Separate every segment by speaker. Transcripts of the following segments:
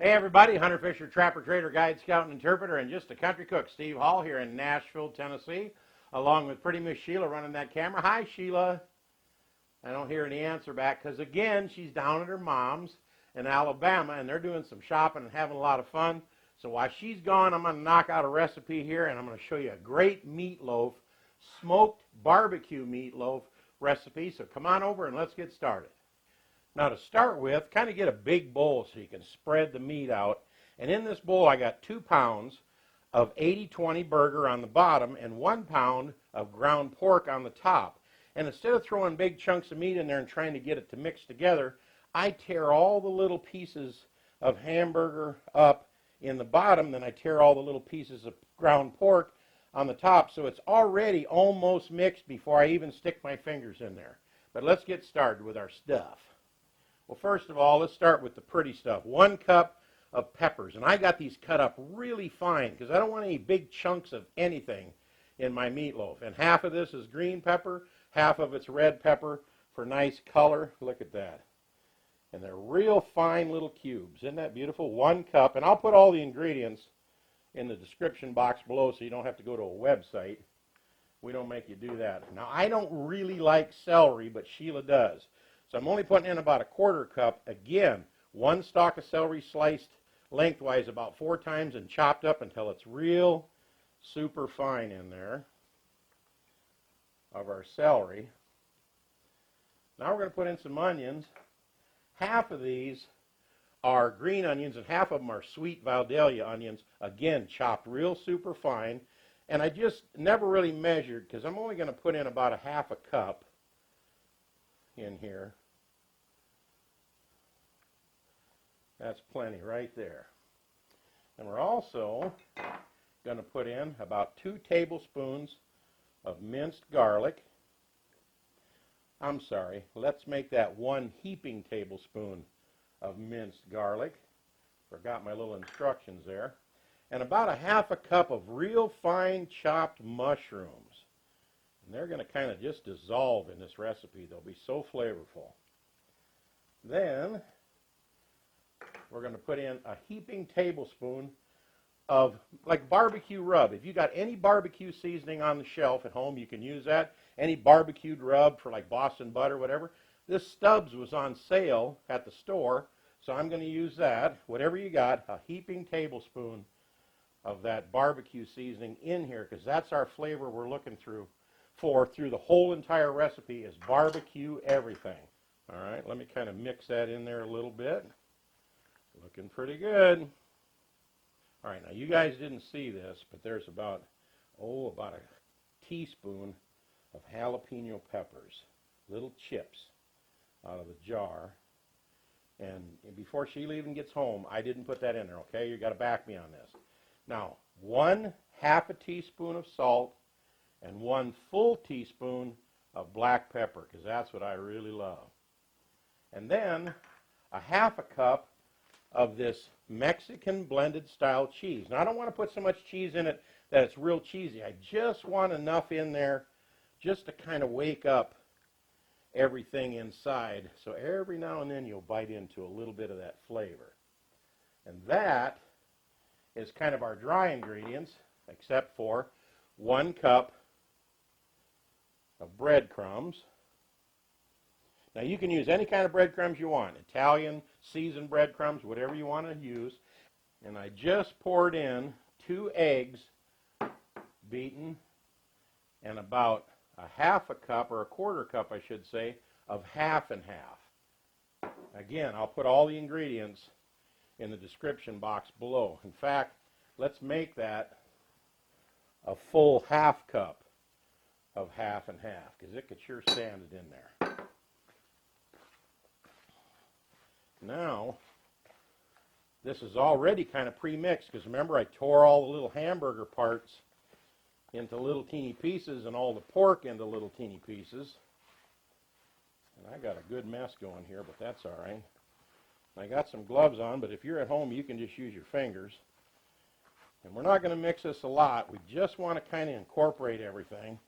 Speaker 1: Hey everybody, Hunter Fisher, Trapper, Trader, Guide, Scout, and Interpreter, and just a country cook, Steve Hall here in Nashville, Tennessee, along with pretty Miss Sheila running that camera. Hi Sheila. I don't hear any answer back because again, she's down at her mom's in Alabama and they're doing some shopping and having a lot of fun. So while she's gone, I'm going to knock out a recipe here and I'm going to show you a great meatloaf, smoked barbecue meatloaf recipe. So come on over and let's get started. Now to start with, kind of get a big bowl so you can spread the meat out. And in this bowl I got 2 pounds of 80-20 burger on the bottom and 1 pound of ground pork on the top. And instead of throwing big chunks of meat in there and trying to get it to mix together, I tear all the little pieces of hamburger up in the bottom, then I tear all the little pieces of ground pork on the top, so it's already almost mixed before I even stick my fingers in there. But let's get started with our stuff. Well, first of all, let's start with the pretty stuff. 1 cup of peppers, and I got these cut up really fine because I don't want any big chunks of anything in my meatloaf. And half of this is green pepper, half of it's red pepper for nice color. Look at that. And they're real fine little cubes. Isn't that beautiful? 1 cup, and I'll put all the ingredients in the description box below so you don't have to go to a website. We don't make you do that. Now, I don't really like celery, but Sheila does. So I'm only putting in about a 1/4 cup. Again, 1 stalk of celery sliced lengthwise about 4 times and chopped up until it's real super fine in there of our celery. Now we're going to put in some onions. Half of these are green onions and half of them are sweet Vidalia onions. Again, chopped real super fine. And I just never really measured because I'm only going to put in about a 1/2 cup in here. That's plenty right there. And we're also going to put in about 2 tablespoons of minced garlic. I'm sorry, let's make that 1 heaping tablespoon of minced garlic. Forgot my little instructions there. And about a 1/2 cup of real fine chopped mushrooms. And they're going to kind of just dissolve in this recipe. They'll be so flavorful. Then we're going to put in a heaping tablespoon of like barbecue rub. If you got any barbecue seasoning on the shelf at home, you can use that. Any barbecued rub for like Boston butter, whatever. This Stubbs was on sale at the store, so I'm going to use that. Whatever you got, a heaping tablespoon of that barbecue seasoning in here because that's our flavor we're looking through the whole entire recipe is barbecue everything. All right, let me kind of mix that in there a little bit. Looking pretty good. All right, now you guys didn't see this, but there's about a teaspoon of jalapeno peppers, little chips out of the jar. And before Sheila even gets home, I didn't put that in there, okay? You got to back me on this. Now, 1/2 teaspoon of salt and 1 full teaspoon of black pepper, because that's what I really love. And then a 1/2 cup of this Mexican blended style cheese. Now, I don't want to put so much cheese in it that it's real cheesy. I just want enough in there just to kind of wake up everything inside. So every now and then you'll bite into a little bit of that flavor. And that is kind of our dry ingredients, except for 1 cup of breadcrumbs. Now you can use any kind of breadcrumbs you want, Italian, seasoned breadcrumbs, whatever you want to use. And I just poured in 2 eggs beaten and about a 1/2 cup, or a 1/4 cup I should say, of half and half. Again, I'll put all the ingredients in the description box below. In fact, let's make that a full 1/2 cup of half and half because it could sure stand it in there. Now, this is already kind of pre-mixed because remember I tore all the little hamburger parts into little teeny pieces and all the pork into little teeny pieces. And I got a good mess going here, but that's all right. I got some gloves on, but if you're at home, you can just use your fingers. And we're not going to mix this a lot. We just want to kind of incorporate everything.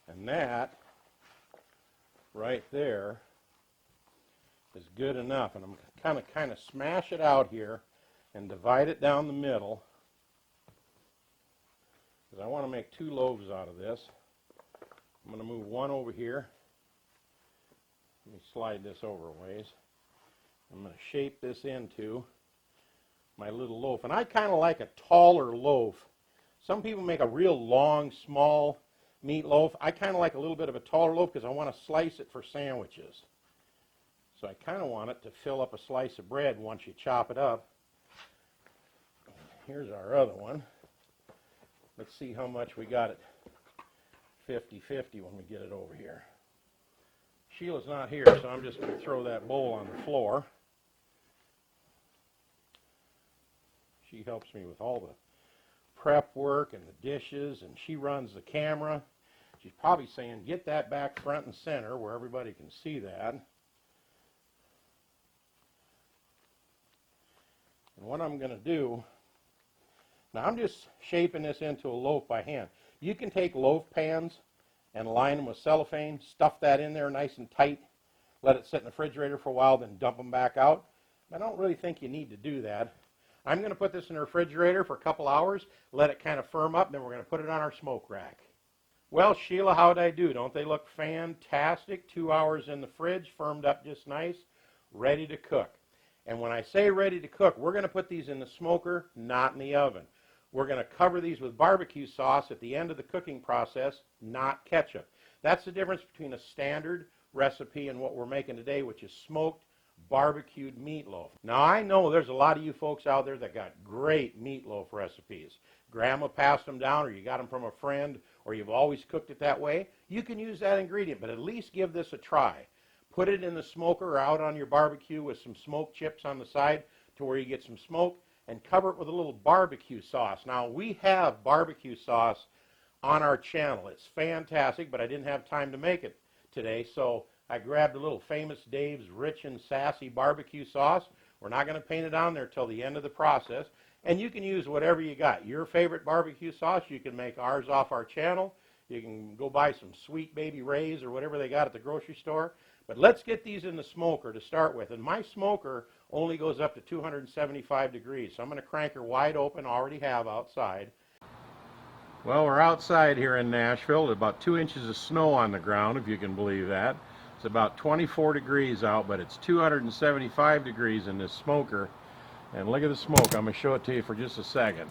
Speaker 1: And that right there good enough. And I'm kind of smash it out here and divide it down the middle, because I want to make 2 loaves out of this. I'm going to move one over here. Let me slide this over a ways. I'm going to shape this into my little loaf. And I kind of like a taller loaf. Some people make a real long, small meatloaf. I kind of like a little bit of a taller loaf because I want to slice it for sandwiches. So I kind of want it to fill up a slice of bread once you chop it up. Here's our other one. Let's see how much we got it 50-50 when we get it over here. Sheila's not here, so I'm just going to throw that bowl on the floor. She helps me with all the prep work and the dishes, and she runs the camera. She's probably saying, get that back front and center where everybody can see that. And what I'm going to do, now I'm just shaping this into a loaf by hand. You can take loaf pans and line them with cellophane, stuff that in there nice and tight, let it sit in the refrigerator for a while, then dump them back out. I don't really think you need to do that. I'm going to put this in the refrigerator for a couple hours, let it kind of firm up, then we're going to put it on our smoke rack. Well, Sheila, how'd I do? Don't they look fantastic? 2 hours in the fridge, firmed up just nice, ready to cook. And when I say ready to cook, we're going to put these in the smoker, not in the oven. We're going to cover these with barbecue sauce at the end of the cooking process, not ketchup. That's the difference between a standard recipe and what we're making today, which is smoked barbecued meatloaf. Now, I know there's a lot of you folks out there that got great meatloaf recipes. Grandma passed them down, or you got them from a friend, or you've always cooked it that way. You can use that ingredient, but at least give this a try. Put it in the smoker or out on your barbecue with some smoked chips on the side to where you get some smoke, and cover it with a little barbecue sauce. Now, we have barbecue sauce on our channel. It's fantastic, but I didn't have time to make it today, so I grabbed a little Famous Dave's Rich and Sassy barbecue sauce. We're not going to paint it on there till the end of the process, and you can use whatever you got. Your favorite barbecue sauce, you can make ours off our channel. You can go buy some Sweet Baby Ray's or whatever they got at the grocery store. But let's get these in the smoker to start with. And my smoker only goes up to 275 degrees. So I'm going to crank her wide open, already have outside. Well, we're outside here in Nashville. There's about 2 inches of snow on the ground, if you can believe that. It's about 24 degrees out, but it's 275 degrees in this smoker. And look at the smoke. I'm going to show it to you for just a second.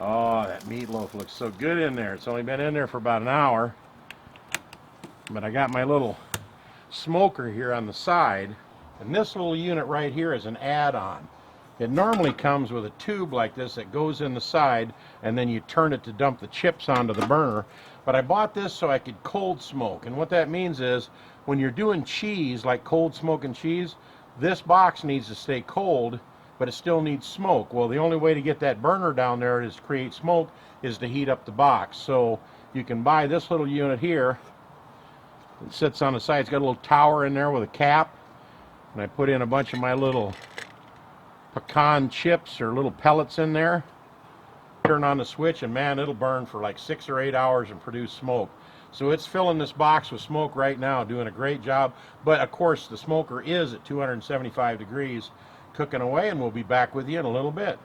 Speaker 1: Oh, that meatloaf looks so good in there. It's only been in there for about an hour. But I got my little smoker here on the side, and this little unit right here is an add-on. It normally comes with a tube like this that goes in the side, and then you turn it to dump the chips onto the burner. But I bought this so I could cold smoke, and what that means is when you're doing cheese, like cold smoking cheese, this box needs to stay cold, but it still needs smoke. Well, the only way to get that burner down there is to create smoke is to heat up the box. So you can buy this little unit here. It sits on the side. It's got a little tower in there with a cap, and I put in a bunch of my little pecan chips or little pellets in there. Turn on the switch, and man, it'll burn for like 6 or 8 hours and produce smoke. So it's filling this box with smoke right now, doing a great job. But of course, the smoker is at 275 degrees, cooking away, and we'll be back with you in a little bit.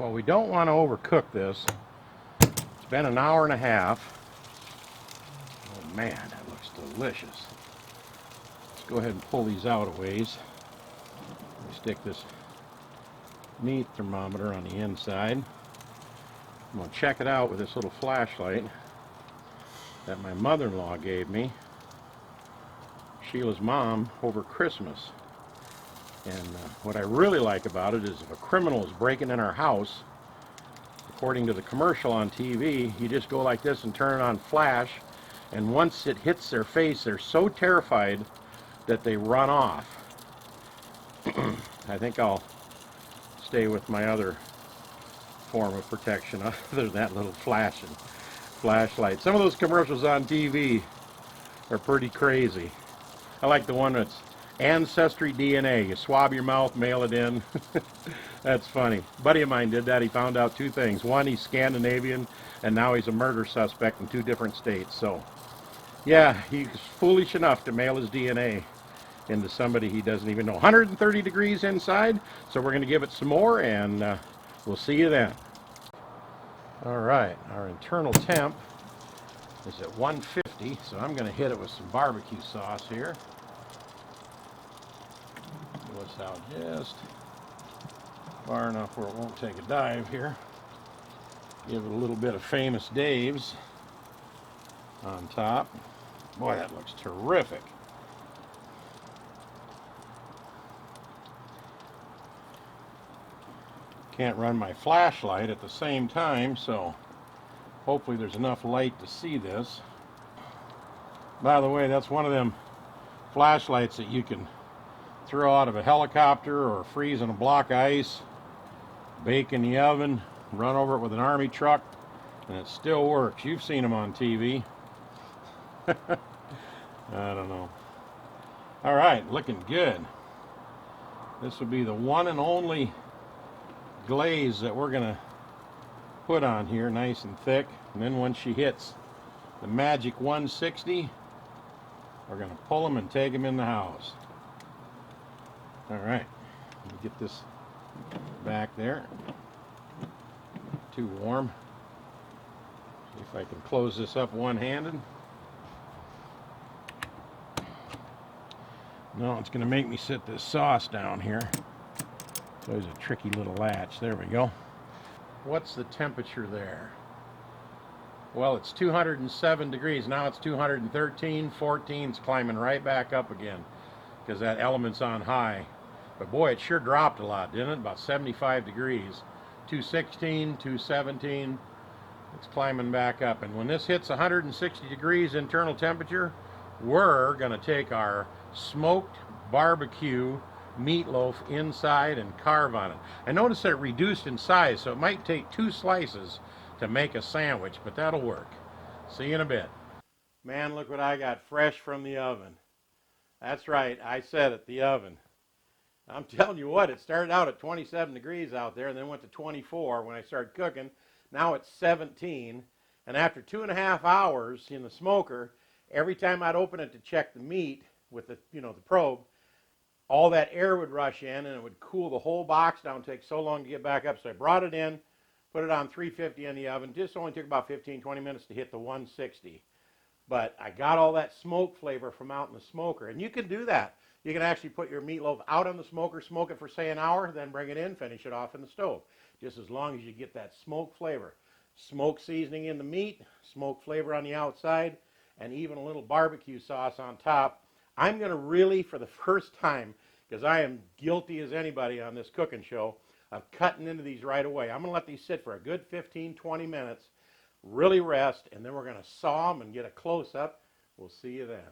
Speaker 1: Well, we don't want to overcook this. It's been an hour and a half. Oh man, that looks delicious. Let's go ahead and pull these out a ways. Let me stick this meat thermometer on the inside. I'm going to check it out with this little flashlight that my mother-in-law gave me, Sheila's mom, over Christmas. And what I really like about it is if a criminal is breaking in our house, according to the commercial on TV, you just go like this and turn it on flash, and once it hits their face, they're so terrified that they run off. I think I'll stay with my other form of protection other than that little flashlight. Some of those commercials on TV are pretty crazy. I like the one that's Ancestry DNA. You swab your mouth, mail it in. That's funny. A buddy of mine did that. He found out 2 things. One, he's Scandinavian, and now he's a murder suspect in 2 different states. So, yeah, he's foolish enough to mail his DNA into somebody he doesn't even know. 130 degrees inside, so we're going to give it some more, and we'll see you then. All right, our internal temp is at 150, so I'm going to hit it with some barbecue sauce here. What's out just far enough where it won't take a dive here. Give it a little bit of Famous Dave's on top. Boy, that looks terrific. Can't run my flashlight at the same time, so hopefully there's enough light to see this. By the way, that's one of them flashlights that you can throw out of a helicopter or freeze in a block of ice, bake in the oven, run over it with an army truck, and it still works. You've seen them on TV. I don't know. All right, looking good. This will be the one and only glaze that we're gonna put on here, nice and thick. And then once she hits the magic 160, we're gonna pull them and take them in the house. All right, let me get this back there. Too warm. See if I can close this up one-handed. No, it's going to make me sit this sauce down here. So there's a tricky little latch. There we go. What's the temperature there? Well, it's 207 degrees. Now it's 213, 14. It's climbing right back up again because that element's on high. But boy, it sure dropped a lot, didn't it? About 75 degrees. 216, 217. It's climbing back up. And when this hits 160 degrees internal temperature, we're going to take our smoked barbecue meatloaf inside and carve on it. I noticed that it reduced in size, so it might take 2 slices to make a sandwich, but that'll work. See you in a bit. Man, look what I got fresh from the oven. That's right, I said it, the oven. I'm telling you what, it started out at 27 degrees out there and then went to 24 when I started cooking. Now it's 17, and after 2.5 hours in the smoker, every time I'd open it to check the meat with the, the probe, all that air would rush in and it would cool the whole box down. It takes so long to get back up. So I brought it in, put it on 350 in the oven. Just only took about 15-20 minutes to hit the 160. But I got all that smoke flavor from out in the smoker. And you can do that. You can actually put your meatloaf out on the smoker, smoke it for, say, an hour, then bring it in, finish it off in the stove. Just as long as you get that smoke flavor. Smoke seasoning in the meat, smoke flavor on the outside, and even a little barbecue sauce on top. I'm going to really, for the first time, because I am guilty as anybody on this cooking show, of cutting into these right away. I'm going to let these sit for a good 15-20 minutes, really rest, and then we're going to saw them and get a close-up. We'll see you then.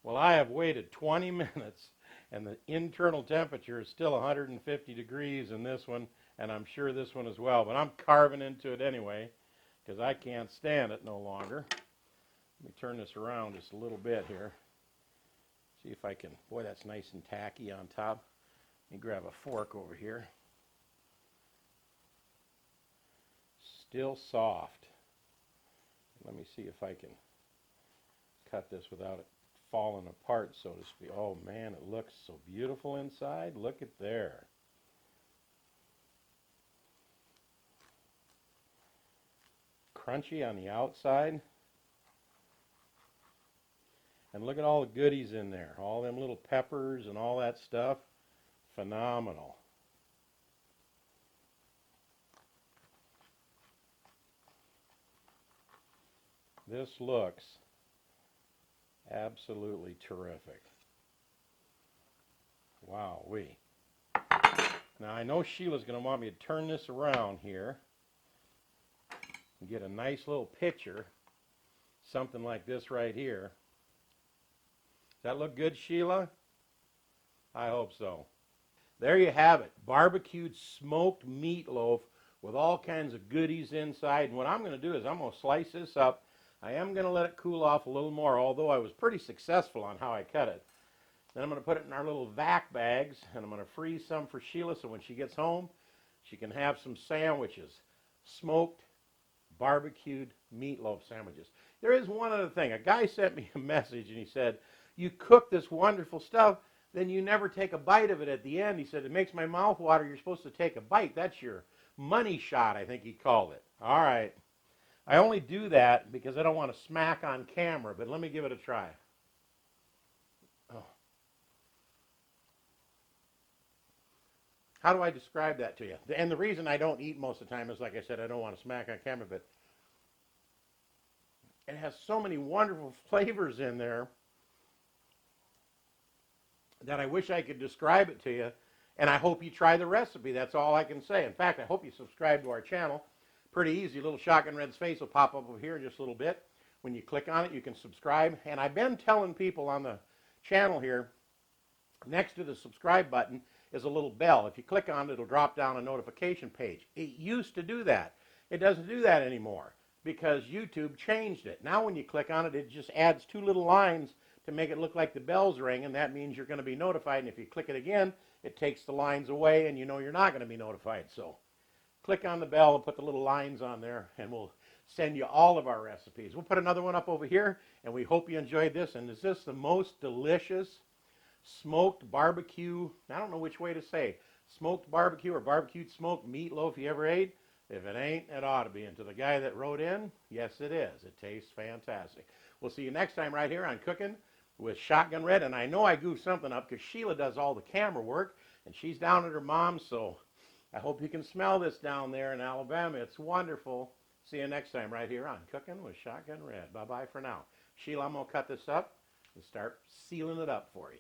Speaker 1: Well, I have waited 20 minutes, and the internal temperature is still 150 degrees in this one, and I'm sure this one as well. But I'm carving into it anyway, because I can't stand it no longer. Let me turn this around just a little bit here. See if I can, boy, that's nice and tacky on top. Let me grab a fork over here. Still soft. Let me see if I can cut this without it falling apart, so to speak. Oh man, it looks so beautiful inside. Look at there. Crunchy on the outside. And look at all the goodies in there. All them little peppers and all that stuff. Phenomenal. This looks absolutely terrific. Wowee. Now I know Sheila's going to want me to turn this around here and get a nice little picture. Something like this right here. Does that look good, Sheila? I hope so. There you have it. Barbecued smoked meatloaf with all kinds of goodies inside. And what I'm going to do is I'm going to slice this up. I am going to let it cool off a little more, although I was pretty successful on how I cut it. Then I'm going to put it in our little vac bags, and I'm going to freeze some for Sheila so when she gets home, she can have some sandwiches. Smoked, barbecued meatloaf sandwiches. There is one other thing. A guy sent me a message, and he said, you cook this wonderful stuff, then you never take a bite of it at the end. He said, it makes my mouth water. You're supposed to take a bite. That's your money shot, I think he called it. All right. I only do that because I don't want to smack on camera, but let me give it a try. Oh. How do I describe that to you? And the reason I don't eat most of the time is, like I said, I don't want to smack on camera, but it has so many wonderful flavors in there that I wish I could describe it to you, and I hope you try the recipe. That's all I can say. In fact, I hope you subscribe to our channel. Pretty easy. Little Shotgun Red's face will pop up over here in just a little bit. When you click on it, you can subscribe. And I've been telling people on the channel here, next to the subscribe button is a little bell. If you click on it, it'll drop down a notification page. It used to do that. It doesn't do that anymore because YouTube changed it. Now when you click on it, it just adds 2 little lines to make it look like the bell's ring, and that means you're going to be notified. And if you click it again, it takes the lines away, and you know you're not going to be notified. So click on the bell and put the little lines on there, and we'll send you all of our recipes. We'll put another one up over here, and we hope you enjoyed this. And is this the most delicious smoked barbecue, I don't know which way to say, smoked barbecue or barbecued smoked meatloaf you ever ate? If it ain't, it ought to be. And to the guy that wrote in, yes it is. It tastes fantastic. We'll see you next time right here on Cooking with Shotgun Red. And I know I goofed something up because Sheila does all the camera work, and she's down at her mom's, so I hope you can smell this down there in Alabama. It's wonderful. See you next time right here on Cooking with Shotgun Red. Bye-bye for now. Sheila, I'm going to cut this up and start sealing it up for you.